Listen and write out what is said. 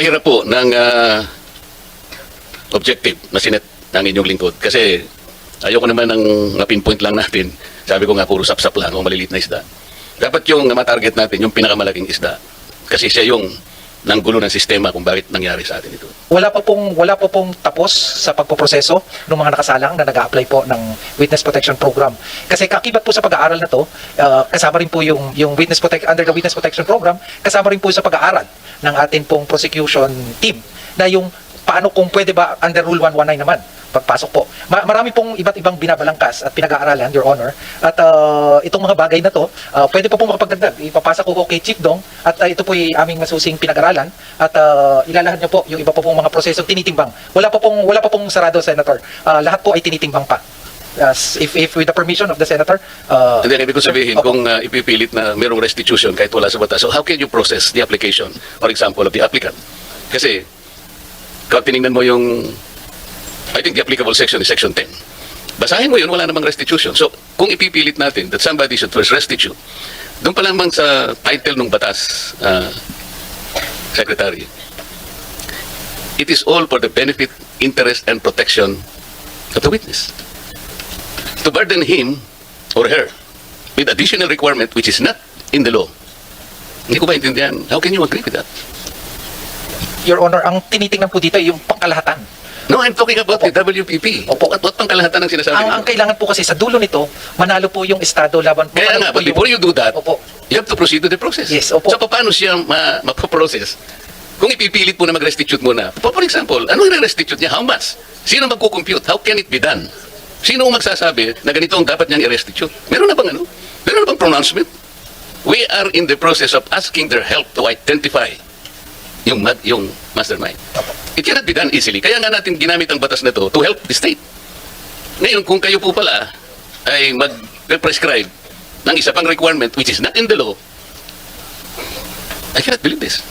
Napakahirap po ng objective na sinet ng inyong lingkod. Kasi ayoko naman ng pinpoint lang natin. Sabi ko nga, puro sap-sap lang o maliliit na isda. Dapat yung matarget natin, yung pinakamalaking isda. Kasi siya yung nanggulo ng sistema kung bakit nangyari sa atin ito. Wala pa pong tapos sa pagpoproseso ng mga nakasalang na nag-a-apply po ng Witness Protection Program. Kasi kakibat po sa pag-aaral na to, kasama rin po yung under the Witness Protection Program, kasama rin po sa pag-aaral ng atin pong prosecution team na yung paano kung pwede ba under Rule 119 naman pagpasok po. Marami pong iba't ibang binabalangkas at pinag-aaralan, Your Honor. At itong mga bagay na to, pwede pa pong makapagdagdag. Ipapasa ko kay Chief Dong at ito po ay aming masusing pinag-aralan at ilalahad niyo po yung iba pa pong mga prosesong tinitimbang. Wala pa pong sarado, Senator. Lahat po ay tinitimbang pa. If with the permission of the Senator. And then ibig ko sabihin, kung ipipilit na mayroong restitution kahit wala sa batas, so how can you process the application, for example, of the applicant? Kasi, kung tinignan mo yung I think the applicable section is section 10. Basahin mo yun, wala namang restitution. So, kung ipipilit natin that somebody should first restitute, doon pa lamang sa title ng batas, Secretary, it is all for the benefit, interest, and protection of the witness. To burden him or her with additional requirement which is not in the law. Hindi ko maintindihan. How can you agree with that? Your Honor, ang tinitingnan po dito ay yung pangkalahatan. No, I'm talking about the WPP. Opo. What pang kalahatan ang sinasabi Ang niyo? kailangan po kasi sa dulo nito, manalo po yung Estado laban po. Kaya nga, but before you do that, Opo. you have to proceed to the process. Yes, opo. So, paano siya mapaprocess? Kung ipipilit mo na mag-restitute muna, for example, ano yung restitute niya? How much? Sino magkukompute? How can it be done? Sino ang magsasabi na ganito ang dapat niyang i-restitute? Meron na bang ano? Meron na bang pronouncement? We are in the process of asking their help to identify yung mastermind. It cannot be done easily. Kaya nga natin ginamit ang batas na to help the state. Ngayon, kung kayo po pala ay mag-prescribe ng isa pang requirement which is not in the law, I cannot believe this.